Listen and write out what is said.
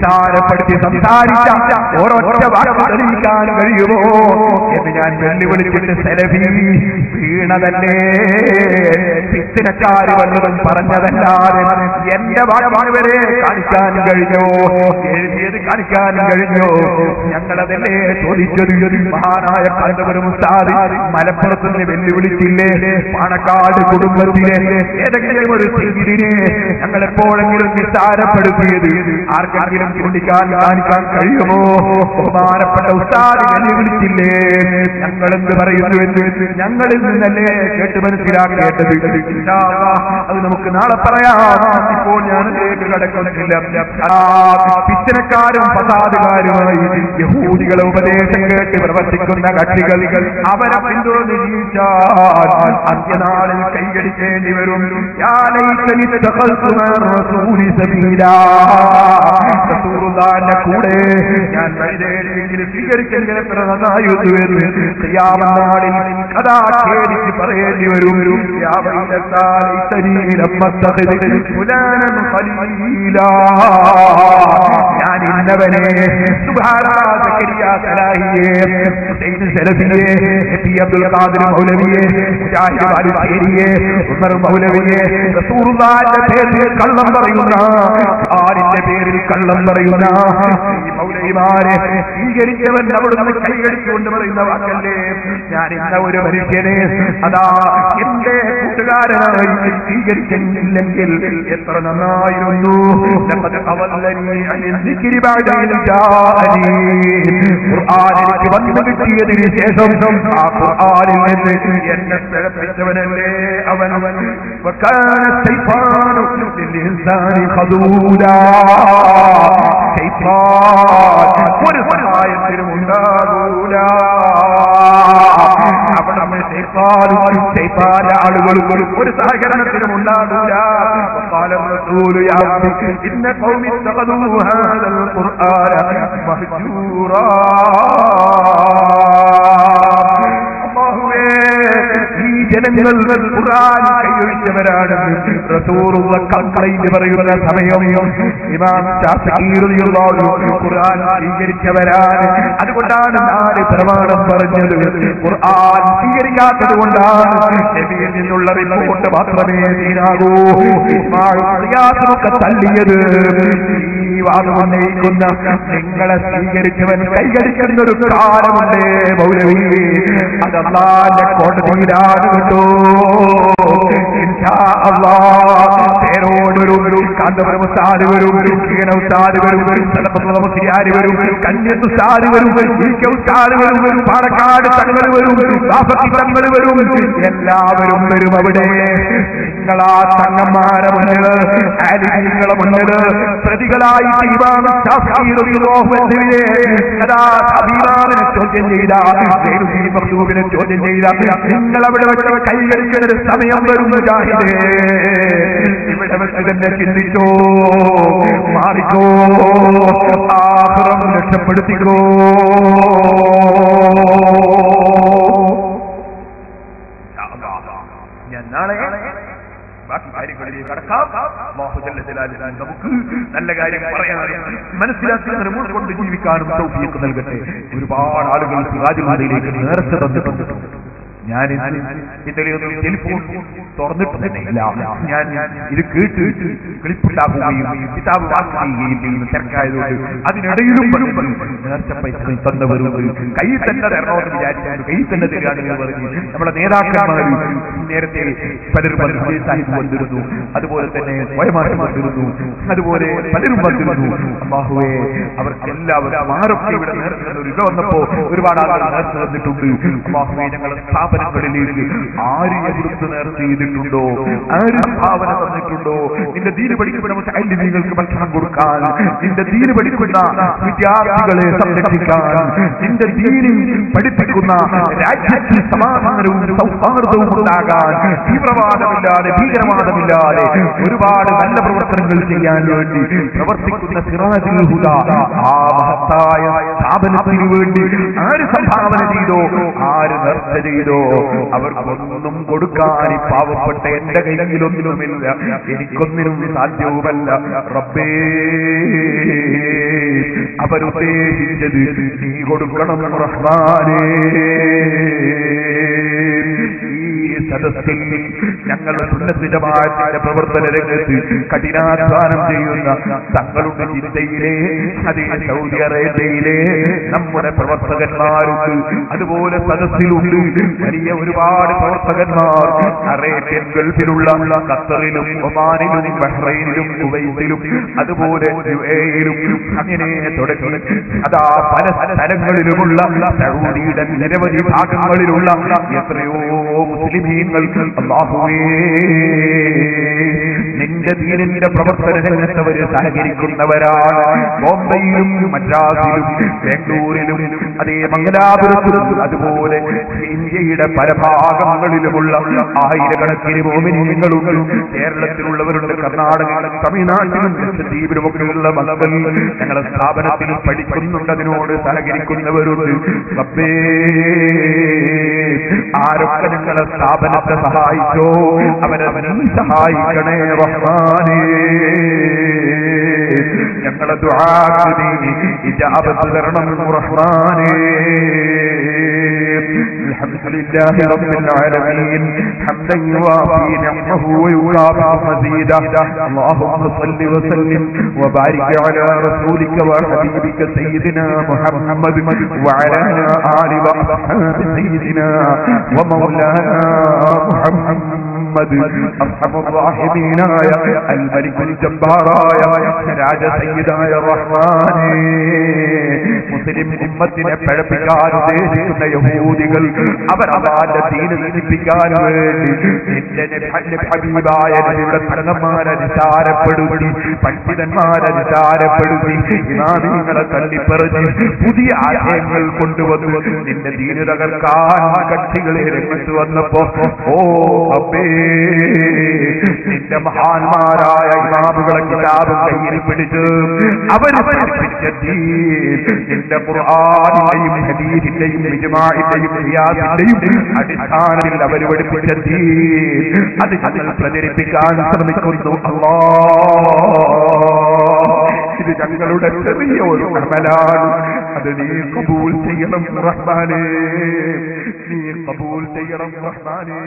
നിസ്സാരപ്പെടുത്തി സംസാരിച്ച ഓരൊറ്റ വാക്ക് തെളിയിക്കാൻ കഴിയുമോ എന്ന് ഞാൻ വെല്ലുവിളിച്ചിട്ട് സെലഫി വീണതല്ലേ, ഫിത്നക്കാര് വല്ലതും പറഞ്ഞതല്ലാതെ എന്റെ വാക്ക് വരെ കാണിക്കാൻ കഴിഞ്ഞോ, എഴുതിയത് കാണിക്കാൻ കഴിഞ്ഞോ? ഞങ്ങളതല്ലേ ചോദിച്ചത്. മഹാനായ കാന്തപുരം ഉസ്താദ് മലപ്പുറത്തുനിന്ന് വെല്ലുവിളിച്ചില്ലേ, പാണക്കാട് കുടുംബത്തിലെ ഏതെങ്കിലും ഒരു ചെയ്തിനെ ഞങ്ങൾ എപ്പോഴെങ്കിലും നിസ്സാരപ്പെടുത്തിയത് ആർക്കെങ്കിലും കാണിക്കാൻ കഴിയുമോ? ബഹുമാനപ്പെട്ട ഉസ്താദ് വെല്ലുവിളിച്ചില്ലേ? ഞങ്ങളെന്ത് പറയുന്നു എന്ന് ഞങ്ങളിൽ നിന്നല്ലേ കേട്ട് മനസ്സിലാക്കേണ്ടത്. അത് നമുക്ക് നാളെ പറയാം. ഇപ്പോൾ ഞാൻ കടക്കുന്നില്ല. ഫിത്നക്കാരും ഫസാദുകാരുമായി യഹൂദികളെ ഉപദേശം കേട്ട് പ്രവർത്തിക്കുന്ന കക്ഷികൾ അവരെ പിന്തുടർന്ന് ജീവിച്ചാൽ അന്ത്യനാളിൽ കൈകടിക്കേണ്ടി വരും. റസൂലുള്ളാഹിന്റെ കൂടെ ഞാൻ വഴിതേടിയെങ്കിലും സ്വീകരിച്ചെങ്കിൽ എത്ര നന്നായിരുന്നു എന്ന് ഖിയാമത്ത് നാളിൽ കഥാ ഖേദിച്ച് പറയേണ്ടി വരും. ഞാൻ ഇന്നവനെ അബ്ദുൽ ഖാദിർ മൗലവിയെ, മുജാഹിദ് ബാലുശ്ശേരിയെ, ഉമർ മൗലവിയെ, റസൂലുള്ളാഹിന്റെ പേരിൽ കള്ളം പറയുന്ന, ആരിന്റെ പേരിൽ കള്ളം പറയുന്ന ഈ മൗലവിമാരെ സ്വീകരിച്ചവൻ അവിടുന്ന് കൈകടിച്ചുകൊണ്ട് പറയുന്ന വാക്കല്ലേ. ഞാൻ ഇന്ന ഒരു മനുഷ്യനെ അതാ എന്റെ കൂട്ടുകാരനായി സ്വീകരിച്ചില്ലെങ്കിൽ എത്ര നന്നായിരുന്നു. ഖുർആനിലേക്ക് വന്നു കിട്ടിയതിന് ശേഷം ആ ഖുർആനിൽ നിന്ന് എന്നെ പിഴപ്പിച്ചവനല്ലേ അവൻ. ഒരു സഹായത്തിനും ഉണ്ടാകൂല. അവിടെ ആളുകളും ഒരു സഹകരണത്തിനും ഉണ്ടാകൂല. ഇന്ന ഖൗമി ഇത്തഖദൂ ഹാദൽ ഖുർആന മഹ്ജൂറാ. ഈ ജനങ്ങൾ ഖുർആൻ കൈയൊഴിച്ചവരാണെന്ന് റസൂലുള്ള കംപ്ലൈന്റ് പറയുന്ന സമയം ഇമാം ശാഫിഈ റളിയല്ലാഹു അൻഹു ഖുർആൻ സ്വീകരിച്ചവരാണ്. അതുകൊണ്ടാണ് നാല് പ്രമാണം പറഞ്ഞത്. ഖുർആൻ സ്വീകരിക്കാത്തത് കൊണ്ടാണ് നബിയിൽ നിന്നുള്ള റിപ്പോർട്ട് മാത്രമേ തീരാകൂ. ഇസ്മാഈലൊക്കെ തള്ളിയത്. ഈ വാദം ഉന്നയിക്കുന്ന നിങ്ങളെ സ്വീകരിച്ചവൻ കൈകരിക്കുന്ന ഒരു കാലമുണ്ടേ മൗലവി, അത് അല്ലാഹുവിന്റെ കോടതിയിലാണ് കേട്ടോ. ഇൻഷാ അല്ലാഹ് പേരോടൊരു കാന്തപുരം ഉസ്താദ് വരും, കീഴ ഉസ്താദ് വരും, തലപ്പുറ മുസ്ലിയാര് വരും, കന്യത്ത് ഉസ്താദ് വരും, ഉസ്താദ് വരും, പാണക്കാട് തങ്ങൾ വരും, ബാഫക്കി തങ്ങൾ വരും, എല്ലാവരും വരും. അവിടെ നിങ്ങളാ തങ്ങന്മാരെ മുന്നിൽ, ആലിമീങ്ങളെ മുന്നിൽ പ്രതികളായി ഇമാം ശാഫിഈ റളിയല്ലാഹു അൻഹുവിനെ അഭിമാനിനെ ചോദ്യം ചെയ്ത, മഖ്ദൂമിനെ ചോദ്യം ചെയ്ത നിങ്ങൾ അവിടെ വെച്ച് കൈകരിക്കുന്ന ഒരു സമയം വരും. മുജാഹിദേ, ഇവിടെ വെച്ച് തന്നെ ചിന്തിച്ചോ, മാറിക്കോ, ആഖിറം രക്ഷപ്പെടുത്തിക്കോ. ഞാൻ നാളെ ബാക്കി കാര്യങ്ങളിലേക്ക് കടക്കാം. അല്ലാഹു ജല്ല ജലാലുഹു നമുക്ക് നല്ല കാര്യം പറയാനും മനസ്സിലാക്കാനും കൊണ്ട് ജീവിക്കാനും തൗഫീഖ് നൽകട്ടെ. ഒരുപാട് ആളുകൾ സിറാജുൽ നേരത്തെ തന്നിട്ടുണ്ട്. ഞാൻ ഇന്നലെ ടെലിഫോൺ തുറന്നിട്ടില്ല. ഞാൻ ഇത് കേട്ട് ക്ലിപ്പുണ്ടാക്കുകയും കിതാബ് വായിക്കുകയും ചെയ്യുന്ന തിരക്കായതുകൊണ്ട് അതിനിടയിലും നേർച്ച പൈസ തന്നവരും കയ്യിൽ തന്നെ തരണമെന്ന് വിചാരിച്ചു, കയ്യിൽ തന്നെ തരികയാണെന്ന് പറഞ്ഞ് നമ്മുടെ നേതാക്കന്മാർ നേരത്തെ പലരും സാഹിബ് വന്നിരുന്നു, അതുപോലെ തന്നെ വയമാറ്റം വന്നിരുന്നു, അതുപോലെ പലരും വന്നിരുന്നു. അല്ലാഹുവേ, അവർക്കെല്ലാവരും ആരൊക്കെ ഇവിടെ നേർച്ച ഒരു ഇത് വന്നപ്പോ ഒരുപാട് ആളുകൾ നേർച്ച തന്നിട്ടുണ്ട്. അല്ലാഹുവേ, ഞങ്ങളുടെ സ്ഥാപനങ്ങളിലേക്ക് ആര് എവിടുന്ന് നേർച്ച ചെയ്തിട്ടുണ്ടോ, ആര് ഭാവന തന്നിട്ടുണ്ടോ, നിന്റെ ദീന് പഠിക്കുന്ന മുത്തഅല്ലിമീങ്ങൾക്ക് ഭക്ഷണം കൊടുക്കാൻ, നിന്റെ ദീന് പഠിക്കുന്ന വിദ്യാർത്ഥികളെ സംരക്ഷിക്കാൻ, നിന്റെ ദീനിൽ പഠിപ്പിക്കുന്ന രാജ്യത്തിൽ സമാധാനവും സൗഹാർദ്ദവും ഉണ്ടാകാൻ, തീവ്രവാദമില്ലാതെ ഭീകരവാദമില്ലാതെ ഒരുപാട് നല്ല പ്രവർത്തനങ്ങൾ ചെയ്യാൻ വേണ്ടി പ്രവർത്തിക്കുന്ന സിറാജുൽ ഹുദ ആ മഹത്തായ സ്ഥാപനത്തിന് വേണ്ടി ആര് സംഭാവന ചെയ്തോ, ആര് നേർച്ച ചെയ്തോ, അവർക്കൊന്നും കൊടുക്കാൻ ഈ പാവപ്പെട്ട എന്റെ കയ്യിലൊന്നുമില്ല, എനിക്കൊന്നിനും സാധ്യവുമല്ല. റബ്ബേ അവരുദ്ദേശിച്ചത് നീ കൊടുക്കണം റഹ്മാനേ. ഈ സദസ്സിൽ ഞങ്ങളുടെ സുന്നത്ത് ജമാഅത്തിന്റെ പ്രവർത്തന രംഗത്ത് കഠിനാധ്വാനം ചെയ്യുന്ന തങ്ങളുടെ ജിദ്ദയിലെ, അതേ സൗദി അറേബ്യയിലെ നമ്മുടെ പ്രവർത്തകന്മാരുണ്ട്. അതുപോലെ സദസ്സിലുണ്ട് വലിയ ഒരുപാട് പ്രവർത്തകന്മാർ അറേബ്യൻ ഗൾഫിലുള്ള ഖത്തറിലും ഒമാനിലും ബഹ്റൈനിലും കുവൈത്തിലും അതുപോലെ യുഎഇയിലും അങ്ങനെ തുടങ്ങി അതാ പല സ്ഥലങ്ങളിലുമുള്ള സൗദിയുടെ നിരവധി ഭാഗങ്ങളിലുള്ള എത്രയോ മുസ്ലിമീങ്ങൾ അല്ലാഹുവേ നിന്റെ ദീനിന്റെ പ്രവർത്തന രംഗത്തവര് സഹകരിക്കുന്നവരാണ്. ബോംബെയിലും മദ്രാസിലും ബാംഗ്ലൂരിലും അതേ മംഗലാപുരത്തിലും അതുപോലെ ഇന്ത്യയുടെ പല ഭാഗങ്ങളിലുമുള്ള ആയിരക്കണക്കിന് മോമിനീങ്ങളുണ്ട്. കേരളത്തിലുള്ളവരുണ്ട്, കർണാടകയിലും തമിഴ്നാട്ടിലും ലക്ഷദ്വീപിലുമൊക്കെയുള്ള മക്കൾ ഞങ്ങളുടെ സ്ഥാപനത്തിൽ പഠിക്കുന്നുണ്ട്, അതിനോട് സഹകരിക്കുന്നവരുണ്ട്. റബ്ബേ ആരൊക്കെ ഞങ്ങളുടെ സ്ഥാപനത്തെ സഹായിച്ചോ അവരെ നീ സഹായിക്കണേ റഹ്മാനേ. ഞങ്ങളുടെ ദുആക്ക് നീ ഇജാബത്ത് തരണം റഹ്മാനേ. അൽഹംദുലില്ലാഹി റബ്ബിൽ ആലമീൻ ഹംദൻ യുവാഫി നിഅമഹു വയുകാഫി മസീദ. അല്ലാഹുമ്മ സ്വല്ലി വസല്ലിം വബാരിക് അലാ റസൂലിക വഹബീബിക സയ്യിദിനാ മുഹമ്മദ് വഅലാ ആലി വഅസ്ഹാബി സയ്യിദിനാ വമൗലാനാ മുഹമ്മദ്. അർഹമർ റഹീമീനായ അൽ മലിക്കുൽ ജബ്ബാറായ രാജ സയ്യിദായ റഹ്മാനേ. മുസ്ലിം ഉമ്മത്തിനെ പഴപ്പിക്കാൻ ഉദ്ദേശിക്കുന്ന യഹൂദികൾ അവർ അള്ളാന്റെ ദീന് നശിപ്പിക്കാൻ വേണ്ടി നിന്റെ ഹബീബായ നബിയുടെ തടങ്ങന്മാരെ നിസാരപ്പെടുത്തി, പണ്ഡിതന്മാരെ നിസാരപ്പെടുത്തി, ഇമാമിങ്ങളെ തള്ളിപ്പറഞ്ഞ് പുതിയ ആശയങ്ങൾ കൊണ്ടുവന്നു നിന്റെ ദീന് തകർക്കാൻ കക്ഷികളെ രംഗത്ത് വന്നപ്പോ ഓ അബ്ബേ നിന്റെ മഹാന്മാരായ ഇമാമുകളെ കിതാബ് കയ്യിൽ പിടിച്ച് അവർ പഠിപ്പിച്ച ദീൻ നിന്റെ ഖുർആനിന്റെയും ഹദീസിന്റെയും ഇജ്മാഇന്റെയും ഖിയാസിന്റെയും അടിസ്ഥാനത്തിൽ അവർ പഠിപ്പിച്ച ദീൻ അത് ഞങ്ങൾ പ്രചരിപ്പിക്കാൻ ശ്രമിക്കുന്നു. ഇത് ഞങ്ങളുടെ ചെറിയ ഒരു അമലാണ്, അത് നീ ഖബൂൽ ചെയ്യണം റഹ്മാനേ, നീ ഖബൂൽ ചെയ്യണം റഹ്മാനേ.